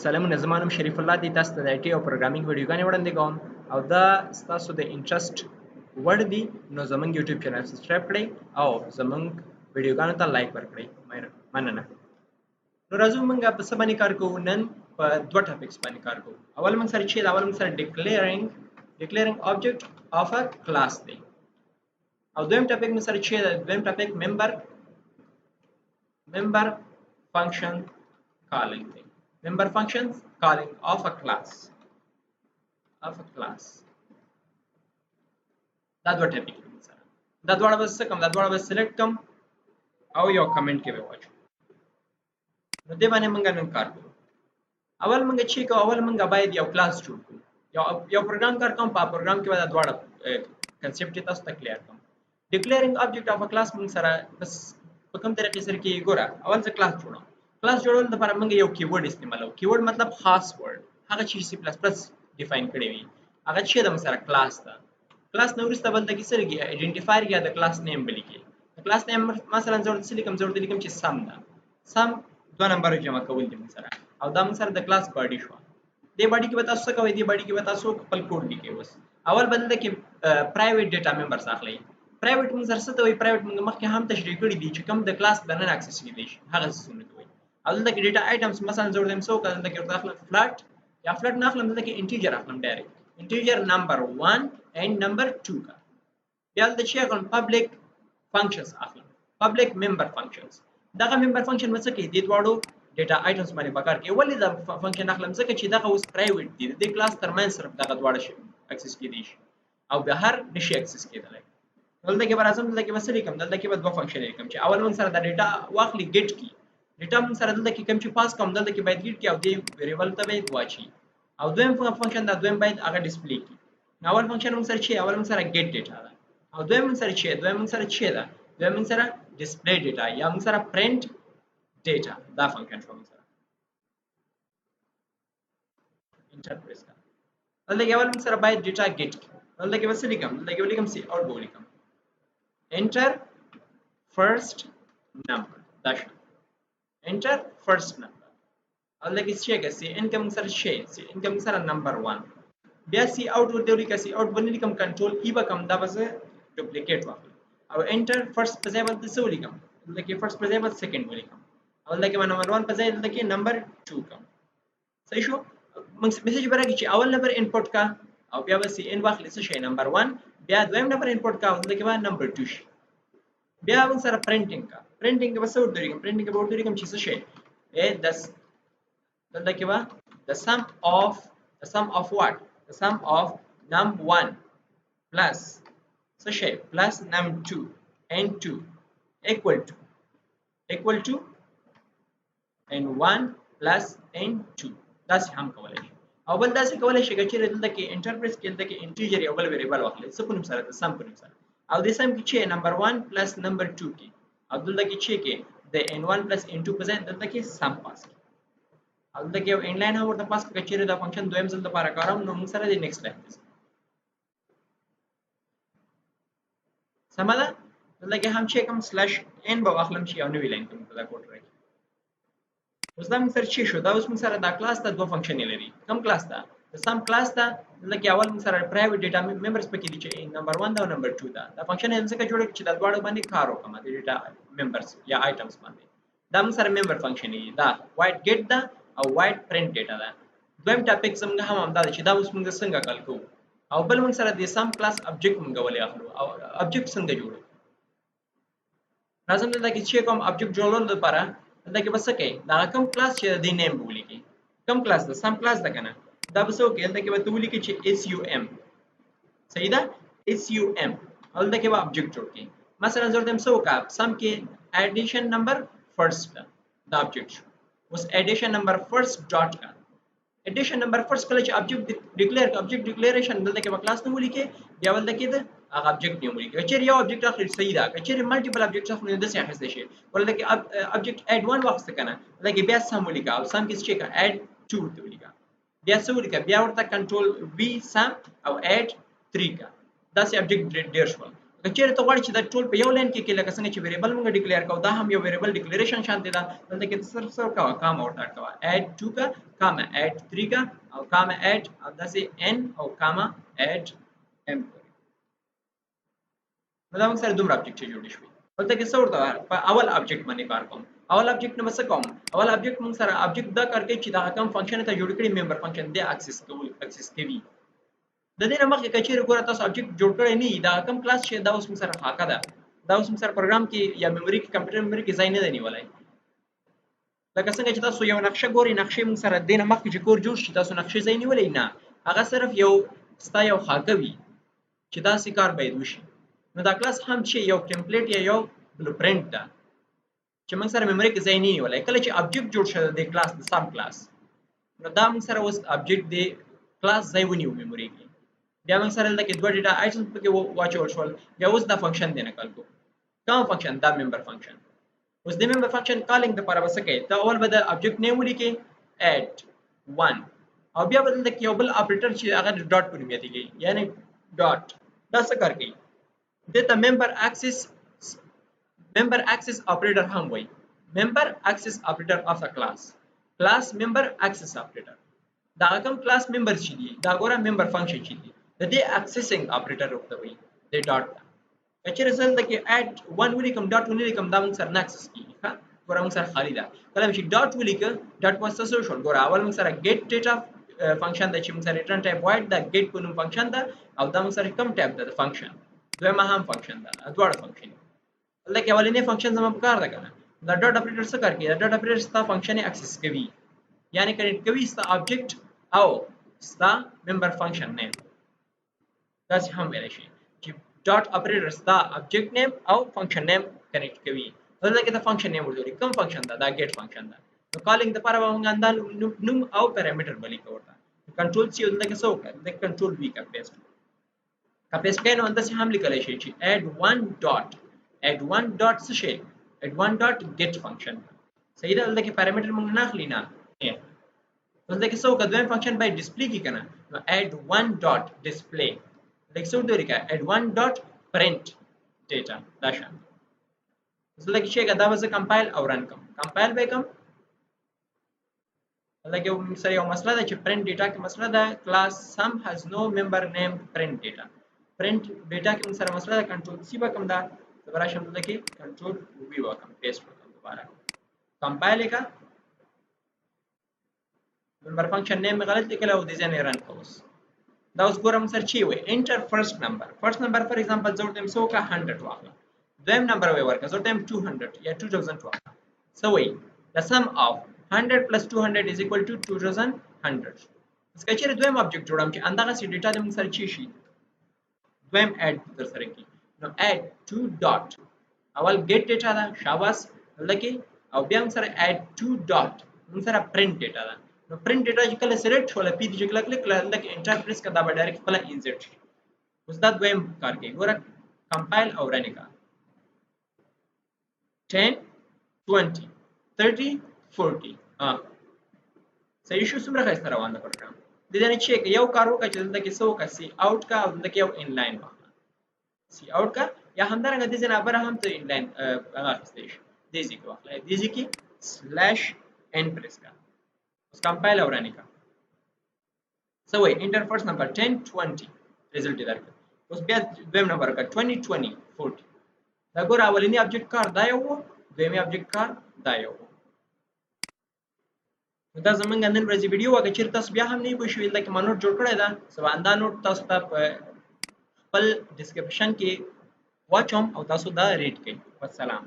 سلامونه زما نوم شریف الله دی تاسو ته د IT او پروګرامینګ ویډیوګانې وړاندې کوم او دا ستاسو د انټرست وړ دي نو زمونږ یوټیوب چینل سبسکرایب کړئ او زمونږ ویډیوګانو ته لایک ورکړئ مننه نو راځو موږ په څه باندې کار کوو نن په دوه ټاپکس باندې کار کوو اول موږ سره چې دا اول موږ سره declaring object of a class دی او دویم ټاپک موږ سره چې دویم ټاپک member function calling دی member functions calling of a class دا دوه ټاپک دي سره دا دواړه بس کوم دا دواړه بس سلیکټ کوم او یو کمنټ کې به واچو نو دې باندې موږ نن کار کوو اول موږ چې اول موږ باید یو کلاس جوړ کړو یو پروګرام کار کوم په پروګرام کې به دا دواړه کنسپټ تاسو ته کلیر کوم declaring object of a class موږ سره بس په کوم طریقې سره کې ګوره اول ځکه کلاس جوړو کلاس جوړول لپاره موږ یو کیورډ استعمالو کیورډ مطلب خاص ورډ هغه چې C++ ډیفاین کړی وي هغه چې د مثلا کلاس ده کلاس نو ورسته بل د کیسه کې ایډنټیفایر یا د کلاس نیم بلی کې کلاس نیم مثلا ضرورت لیکم چې سم ده سم دو نمبر جمع کول دي مثلا او دا مثلا د کلاس باډي شو دې باډي کې به تاسو کوی دې باډي کې به تاسو خپل کوډ لیکي اوس اول بدل کې پرایویټ ډیټا ممبرز اخلي پرایویټ موږ سره څه ته وي پرایویټ موږ مخکې هم تشریح کړی دي چې کوم د کلاس دننه اکسس کیدی شي هغه څه نه کوي او دلته کې ډیټا آیټمز مثلا ضرورت هم څو کله دلته کې اخلم فلټ یا فلټ نه اخلم دلته کې انټیجر اخلم ډایرکټ انټیجر نمبر 1 and number 2 کا بیا د چې کوم پبلک فنکشنز اخلم پبلک ممبر فنکشنز دغه ممبر فنکشن مڅ کې د دوړو ډیټا آیټمز باندې پکار کې ولې دا فنکشن اخلم ځکه چې دغه اوس پرایویټ دي د کلاس ترمن صرف دغه دوړه شي اکسس کېدی شي او به هر نشي اکسس کېدلی دلته کې برازم دلته کې وسلی کوم دلته کې به دوه فنکشن لیکم چې اول موږ سره د ډیټا واخلي گیټ کی ډیټا موږ سره دلته کې کوم چې پاس کوم دلته کې باید گیټ کی او دی ویریبل ته باید واچي او دویم فنکشن دا دویم باید هغه ډسپلی کی اول فنکشن موږ سره چې اول موږ سره گیټ ډیټا ده او دویم موږ سره چې دویم موږ سره چې ده دویم موږ سره ډسپلی ډیټا یا موږ سره پرنٹ ډیټا دا فنکشن شو موږ سره انټر پریس کړه دلته کې اول موږ سره باید ډیټا گیټ کی دلته کې وسلی کوم دلته کې ولیکم سی اوټ ولیکم enter first number dash enter first number او لکه چې کسي انکم سره شي سي انکم سره نمبر 1 بیا سی اوټ ورته ولیکم سی اوټ باندې لیکم کنټرول ای به کم دا بس ډوپلیکیټ واخلي او enter first په ځای باندې څه ولیکم لکه first په ځای باندې second ولیکم او لکه نمبر 1 په ځای لکه نمبر 2 کم صحیح شو موږ میسج برګی چې اول نمبر انپوټ کا او بیا به سی ان واخلې څه شي نمبر 1 بیا دویم نمبر انپوټ کا او دغه بعد نمبر 2 شي بیا موږ سره پرنټینګ کا پرنټینګ به څه ورته کوم پرنټینګ به ورته کوم چې څه شي دلته کې به the sum of what the sum of num1 plus څه شي plus num2 and 2 equal to and 1 plus and 2 دا څه هم کولای شي او بل دا څه کولای شي چې دلته کې انټرپریس کې دلته کې انټیجر یو بل ویریبل واخلي څه په نوم سره د سم په نوم سره او د سم کې چې نمبر 1 پلس نمبر 2 کې او دلته کې چې کې د n1 پلس n2 په ځای دلته کې سم پاس کی او دلته کې ان لاین ورته پاس کې چې دا فنکشن دویم ځل لپاره کاروم نو موږ سره د نیکسټ لاین سماده دلته کې هم چې کوم سلیش n به واخلم چې یو نوې لاین کوم دا کوډ راځي اوس دا موږ سره چې شو دا اوس موږ سره دا کلاس ته دوه فنکشن لري کوم کلاس ته د سم کلاس ته لکه اول موږ سره پرایویټ ډیټا ممبرز پکې دي چې نمبر 1 دا او نمبر 2 دا فنکشن هم څنګه جوړ چې د دواړو باندې کار وکم د ډیټا ممبرز یا آیټمز باندې دا موږ سره ممبر فنکشن دی دا وایټ گیټ دا او وایټ پرنٹ ډیټا دا دویم ټاپک څنګه هم دا چې دا اوس موږ څنګه کال کوو او بل موږ سره د سم کلاس ابجیکټ موږ ولې اخلو او ابجیکټ څنګه جوړو لازم ده چې کوم ابجیکټ جوړول لپاره دا کې بس کوي دا کوم کلاس چې د نیم ولیکي کوم کلاس ده سم کلاس ده کنه دا بس وکړه دا کې به تو ولیکي چې sum صحیح ده sum او دا کې به ابجیکټ جوړ کړي مثلا ضرورت هم څه وکړه سم کې اډیشن نمبر فرست دا ابجیکټ اوس اډیشن نمبر فرست ډاټ کا اډیشن نمبر فرست کله چې ابجیکټ ډیکلیئر ابجیکټ ډیکلیریشن دلته کې به کلاس نه ولیکي بیا ولته کې ده هغه ابجیکټ نه ولیکي چې یو ابجیکټ اخلي صحیح ده چې مالټیپل ابجیکټ اخلي د څه اخیستل شي ولته کې ابجیکټ اډ 1 واخست کنه لکه بیا سم ولیکا او سم کې چې کا اډ 2 ورته ولیکا بیا څه ولیکا بیا ورته کنټرول v سم او اډ 3 کا دا سه ابجیکټ ډیر شو که چیرې ته غواړې چې دا ټول په یو لاین کې لکه څنګه چې ویریبل موږ ډیکلیئر کوو دا هم یو ویریبل ډیکلیریشن شانتي ده دلته کې صرف کوه کاما ورته اډ کوه اډ 2 کا کاما اډ 3 کا او کاما اډ او داسې n او کاما اډ m نو دا موږ سره دومره ابجیکټ جوړ شوي دلته کې څه ورته په اول ابجیکټ باندې کار کوم اول ابجیکټ نو څه کوم اول ابجیکټ موږ سره ابجیکټ دا کار کوي چې دا کوم فنکشن ته جوړ کړی ممبر فنکشن دی اکسس کوي د دې نه مخکې که چیرې ګوره تاسو ابجیکټ جوړ کړی نه وي دا کوم کلاس چې دا اوس موږ سره خاکه ده دا اوس موږ سره پروګرام کې یا میموري کې کمپیوټر میموري کې ځای نه دی نیولی لکه څنګه چې تاسو یو نقشه ګورئ نقشې موږ سره د دې نه مخکې چې کور جوړ شي تاسو نقشې ځای نیولی نه هغه صرف یو ستا یو خاکه وي چې داسې کار باید وشي نو دا کلاس هم چې یو ټمپلیټ یا یو بلو پرنټ ده چې موږ سره میموري کې ځای نه نیولی کله چې ابجیکټ جوړ شو د کلاس د سم کلاس نو دا موږ سره اوس ابجیکټ د کلاس ځای ونیو میموري کې بیا موږ سره دلته دوه ډیټا آیټمز پکې واچول شول بیا اوس دا فنکشن دی نقل کو کوم فنکشن دا ممبر فنکشن اوس د ممبر فنکشن کالینګ لپاره به څه کوي ته اول به د ابجیکټ نیم ولیکې اډ 1 او بیا به دلته یو بل اپریټر چې هغه ډاټ په نوم یادېږي یعنی ډاټ دا څه کار کوي دته ممبر اکسس اپریټر هم وایي ممبر اکسس اپریټر اف ا کلاس ممبر اکسس اپریټر دا کوم کلاس ممبر چې دی دا ګوره ممبر فنکشن چې دی د دې اکسسینګ اپریټر ورته وایي د ډاټ چې رسل د کې اډ 1 ولیکم ډاټ ولیکم دا موږ سره نه اکسس کیږي ها ګوره موږ سره خالی ده کله چې ډاټ ولیکه ډاټ واسطه څه شول ګوره اول موږ سره get data فنکشن د چې موږ سره ریټرن ټایپ وایډ دا get په نوم فنکشن ده او دا موږ سره کوم ټایپ ده فنکشن دویمه هم فنکشن ده دواړه فنکشن لکه اولینی فنکشن زموږ په کار ده کنه دا ډاټ اپریټر څه کار کوي دا ډاټ اپریټر ستا فنکشن اکسس کوي یعنی کنیکټ کوي ستا ابجیکټ او ستا ممبر فنکشن نیم دا څه هم ویل شي چې ډاټ اپریټر ستا ابجیکټ نیم او فنکشن نیم کنیکټ کوي دلته کې دا فنکشن نیم ورته کوم فنکشن دا گیټ فنکشن دا نو کالینګ د لپاره موږ اندال نوم او پیرامیټر بلی کوړه کنټرول سی دلته کې څه وکړه د کنټرول وی کا پیسټ کینو انداسې هم لیکل شي چې add 1 dot څه شي add 1 dot get function صحیح ده دلته کې پیرامیټر موږ نه اخلي نه دلته کې څه وکړه دویم فنکشن باید ډسپلی کی کنه نو add 1 dot display لکه څه ورته لیکه add 1 dot print data دا شان دلته کې چې دا به کمپایل او رن کوم کمپایل به کوم دلته کې سره یو مسله ده چې print data کې مسله ده class sum has no member named print data print data کې موږ سره مسله ده کنټرول سی به کوم دا دوباره شم دلته کې کنټرول وی وکم پیسټ وکم دوباره کمپایل کا member function name غلط لیکل او د ځای نه رن کوس دا اوس ګورم سر چی وي enter first number for example زه ورته مسو کا 100 واخله دویم نمبر وي ورکه زه ورته 200 یا 2000 واخله سو وي the sum of 100 plus 200 is equal to 2100 اسکه چیرې دویم object جوړم چې اندغه سي ډیټا د موږ سره چی شي دویم add در سره کی نو add 2 dot اول get data دا شاباس لکه او بیا موږ سره add 2 dot موږ سره print data دا نو print data چې کله سلیکټ شول پی دې چې کله کلیک لکه انټر پریس کړه دا به ډایرکټ خپل انسرټ شي اوس دا دویم کار کوي ګوره کمپایل او رن کا 10 20 30 40 صحیح شو څومره ښایسته روان ده پروګرام د دې نه چې یو کار وکړه چې دلته کې څه وکړه سی آوټ کا او دلته کې یو ان لاین واخله سی آوټ کا یا همدارنګه د دې نه بره هم ته ان لاین هغه اخیستی شي دې ځای کې واخله دې ځای کې سلیش ان پریس کا اوس کمپایل او رن کا سو وای انټر فرست نمبر 10 20 ریزلټ درکړه اوس بیا دویم نمبر کا 20 20 40 دا ګور اولنی ابجیکټ کار دا یو دویمي ابجیکټ کار دا یو دا زمونږ نن ورځې ویډیو وکړه چې تاسو بیا هم نه پوه شئ لکه ما نوٹ جوړ کړی دا سبا دا نوٹ تاسو ته خپل ډسکرپشن کې واچوم او تاسو دا ریډ کړئ والسلام